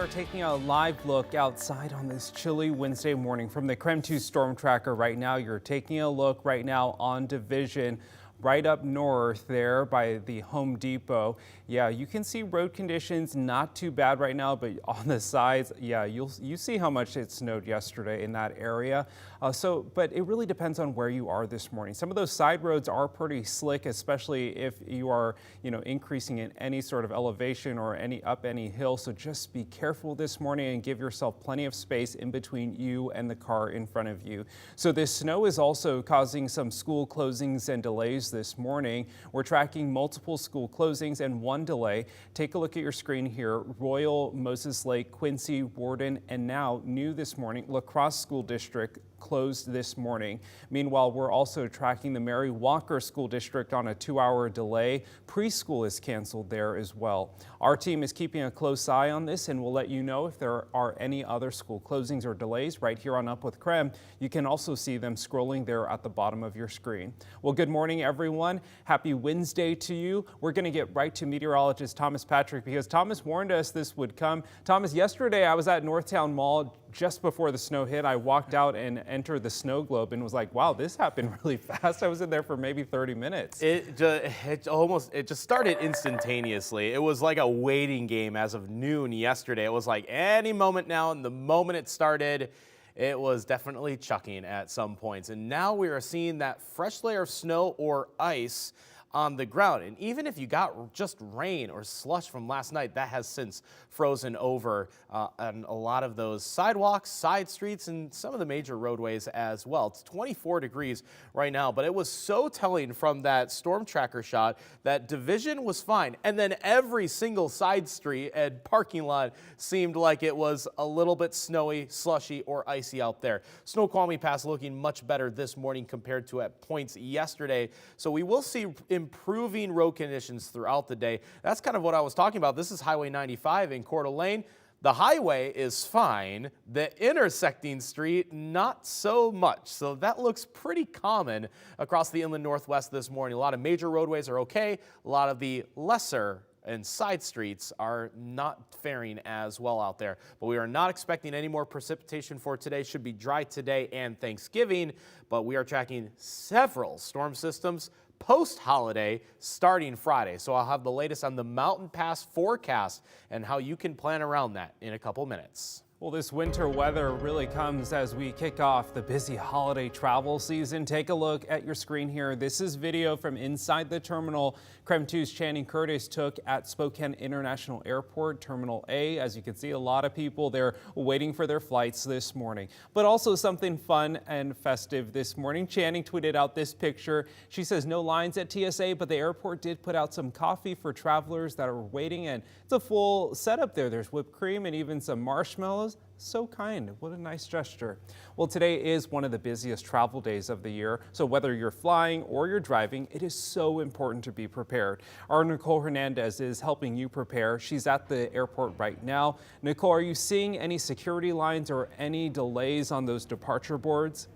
We're taking a live look outside on this chilly Wednesday morning from the KREM 2 storm tracker. Right now, you're taking a look right now on Division, right up north there by the Home Depot. Yeah, you can see road conditions not too bad right now, but on the sides, yeah, you see how much it snowed yesterday in that area. But it really depends on where you are this morning. Some of those side roads are pretty slick, especially if you are, increasing in any sort of elevation or up any hill. So just be careful this morning and give yourself plenty of space in between you and the car in front of you. So this snow is also causing some school closings and delays this morning. We're tracking multiple school closings and one delay. Take a look at your screen here. Royal, Moses Lake, Quincy, Warden, and now new this morning, La Crosse School District closed this morning. Meanwhile, we're also tracking the Mary Walker School District on a 2-hour delay. Preschool is canceled there as well. Our team is keeping a close eye on this and we'll let you know if there are any other school closings or delays right here on Up with KREM. You can also see them scrolling there at the bottom of your screen. Well, good morning, everyone. Happy Wednesday to you. We're going to get right to meteorologist Thomas Patrick because Thomas warned us this would come. Thomas, yesterday I was at Northtown Mall just before the snow hit. I walked out and entered the snow globe and was like, wow, this happened really fast. I was in there for maybe 30 minutes. It just started instantaneously. It was like a waiting game as of noon yesterday. It was like any moment now, and the moment it started, it was definitely chucking at some points. And now we are seeing that fresh layer of snow or ice on the ground. And even if you got just rain or slush from last night, that has since frozen over on a lot of those sidewalks, side streets, and some of the major roadways as well. It's 24 degrees right now, but it was so telling from that storm tracker shot that Division was fine. And then every single side street and parking lot seemed like it was a little bit snowy, slushy, or icy out there. Snoqualmie Pass looking much better this morning compared to at points yesterday. So we will see improving road conditions throughout the day. That's kind of what I was talking about. This is Highway 95 in Coeur d'Alene. The highway is fine. The intersecting street, not so much. So that looks pretty common across the inland northwest this morning. A lot of major roadways are okay. A lot of the lesser and side streets are not faring as well out there. But we are not expecting any more precipitation for today. Should be dry today and Thanksgiving, but we are tracking several storm systems post-holiday starting Friday. So I'll have the latest on the Mountain Pass forecast and how you can plan around that in a couple minutes. Well, this winter weather really comes as we kick off the busy holiday travel season. Take a look at your screen here. This is video from inside the terminal KREM 2's Channing Curtis took at Spokane International Airport, Terminal A. As you can see, a lot of people there waiting for their flights this morning. But also something fun and festive this morning. Channing tweeted out this picture. She says no lines at TSA, but the airport did put out some coffee for travelers that are waiting, and it's a full setup there. There's whipped cream and even some marshmallows. So kind. What a nice gesture. Well, today is one of the busiest travel days of the year, so whether you're flying or you're driving, it is so important to be prepared. Our Nicole Hernandez is helping you prepare. She's at the airport right now. Nicole, are you seeing any security lines or any delays on those departure boards?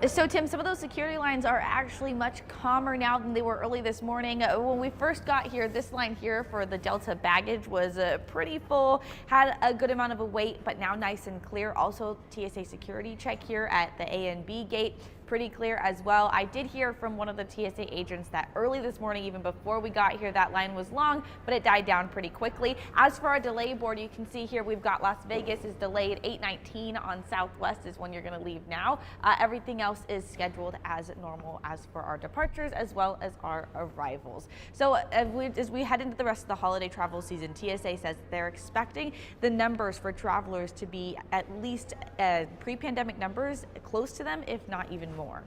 So Tim, some of those security lines are actually much calmer now than they were early this morning. When we first got here, this line here for the Delta baggage was pretty full, had a good amount of a wait, but now nice and clear. Also TSA security check here at the A and B gate. Pretty clear as well. I did hear from one of the TSA agents that early this morning, even before we got here, that line was long, but it died down pretty quickly. As for our delay board, you can see here we've got Las Vegas is delayed. 8:19 on Southwest is when you're going to leave now. Everything else is scheduled as normal as for our departures as well as our arrivals. So as we head into the rest of the holiday travel season, TSA says they're expecting the numbers for travelers to be at least pre-pandemic numbers, close to them, if not even more.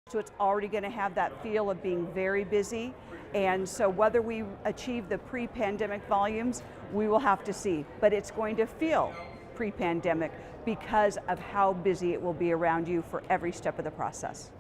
So it's already going to have that feel of being very busy, and so whether we achieve the pre-pandemic volumes, we will have to see, but it's going to feel pre-pandemic because of how busy it will be around you for every step of the process.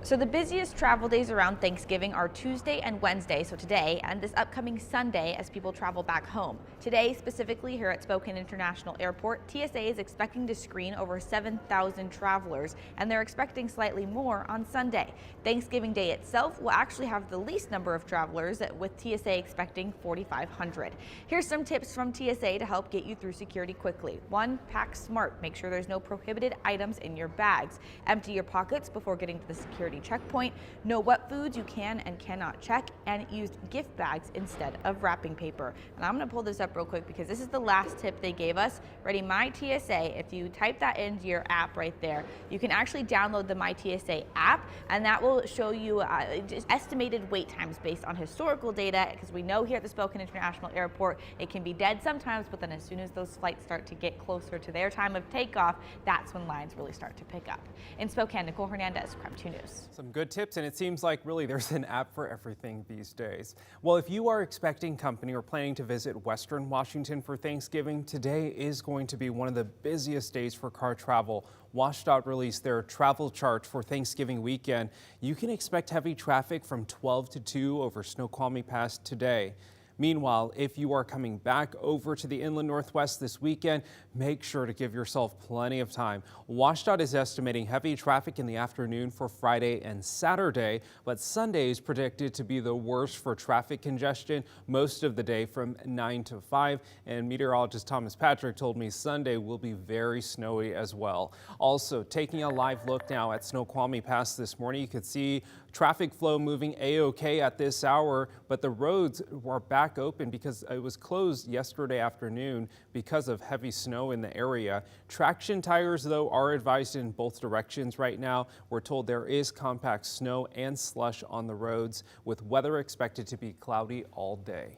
So the busiest travel days around Thanksgiving are Tuesday and Wednesday, so today and this upcoming Sunday as people travel back home. Today, specifically here at Spokane International Airport, TSA is expecting to screen over 7,000 travelers, and they're expecting slightly more on Sunday. Thanksgiving Day itself will actually have the least number of travelers, with TSA expecting 4,500. Here's some tips from TSA to help get you through security quickly. 1. Pack smart. Make sure there's no prohibited items in your bags. Empty your pockets before getting to the security checkpoint. Know what foods you can and cannot check, and use gift bags instead of wrapping paper. And I'm going to pull this up real quick because this is the last tip they gave us. Ready? My TSA. If you type that into your app right there, you can actually download the My TSA app, and that will show you just estimated wait times based on historical data, because we know here at the Spokane International Airport it can be dead sometimes, but then as soon as those flights start to get closer to their time of takeoff, that's when lines really start to pick up. In Spokane, Nicole Hernandez, KREM 2 News. Some good tips, and it seems like really there's an app for everything these days. Well, if you are expecting company or planning to visit Western Washington for Thanksgiving, today is going to be one of the busiest days for car travel. WashDOT released their travel chart for Thanksgiving weekend. You can expect heavy traffic from 12 to 2 over Snoqualmie Pass today. Meanwhile, if you are coming back over to the inland Northwest this weekend, make sure to give yourself plenty of time. WashDOT is estimating heavy traffic in the afternoon for Friday and Saturday, but Sunday is predicted to be the worst for traffic congestion most of the day from 9 to 5. And meteorologist Thomas Patrick told me Sunday will be very snowy as well. Also, taking a live look now at Snoqualmie Pass this morning, you could see traffic flow moving A-OK at this hour, but the roads were back open because it was closed yesterday afternoon because of heavy snow in the area. Traction tires, though, are advised in both directions right now. We're told there is compact snow and slush on the roads, with weather expected to be cloudy all day.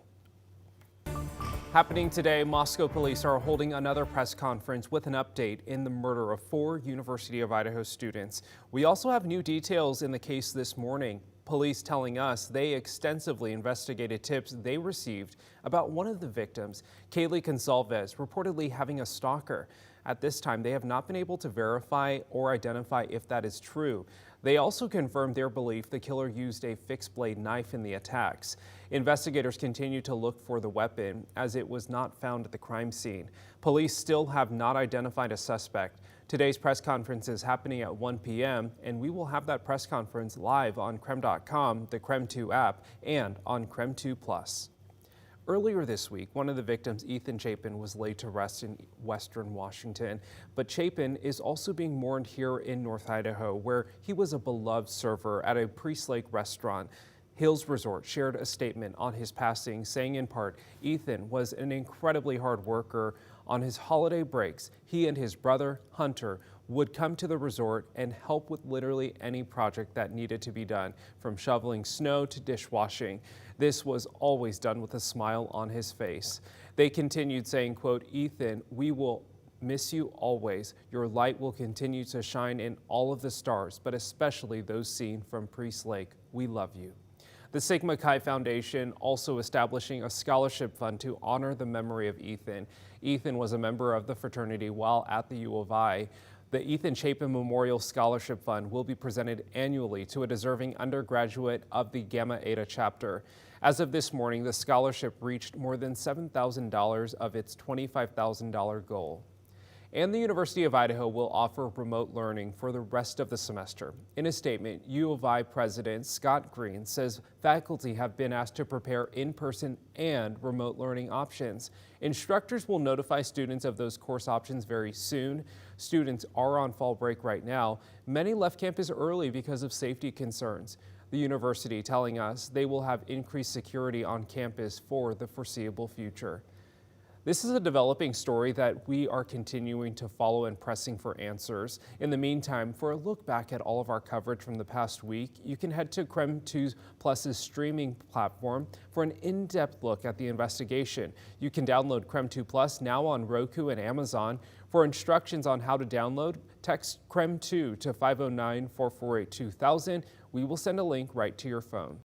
Happening today, Moscow police are holding another press conference with an update in the murder of 4 University of Idaho students. We also have new details in the case this morning. Police telling us they extensively investigated tips they received about one of the victims, Kaylee Gonsalves, reportedly having a stalker. At this time, they have not been able to verify or identify if that is true. They also confirmed their belief the killer used a fixed blade knife in the attacks. Investigators continue to look for the weapon as it was not found at the crime scene. Police still have not identified a suspect. Today's press conference is happening at 1 p.m. and we will have that press conference live on KREM.com, the KREM 2 app, and on KREM 2 Plus. Earlier this week, one of the victims, Ethan Chapin, was laid to rest in Western Washington. But Chapin is also being mourned here in North Idaho, where he was a beloved server at a Priest Lake restaurant. Hills Resort shared a statement on his passing, saying in part, Ethan was an incredibly hard worker. On his holiday breaks, he and his brother, Hunter, would come to the resort and help with literally any project that needed to be done, from shoveling snow to dishwashing. This was always done with a smile on his face. They continued saying, quote, Ethan, we will miss you always. Your light will continue to shine in all of the stars, but especially those seen from Priest Lake. We love you. The Sigma Chi Foundation also establishing a scholarship fund to honor the memory of Ethan. Ethan was a member of the fraternity while at the U of I. The Ethan Chapin Memorial Scholarship Fund will be presented annually to a deserving undergraduate of the Gamma Eta chapter. As of this morning, the scholarship reached more than $7,000 of its $25,000 goal. And the University of Idaho will offer remote learning for the rest of the semester. In a statement, U of I President Scott Green says faculty have been asked to prepare in-person and remote learning options. Instructors will notify students of those course options very soon. Students are on fall break right now. Many left campus early because of safety concerns. The university telling us they will have increased security on campus for the foreseeable future. This is a developing story that we are continuing to follow and pressing for answers. In the meantime, for a look back at all of our coverage from the past week, you can head to KREM 2 Plus's streaming platform for an in-depth look at the investigation. You can download KREM 2 Plus now on Roku and Amazon. For instructions on how to download, text KREM 2 to 509-448-2000. We will send a link right to your phone.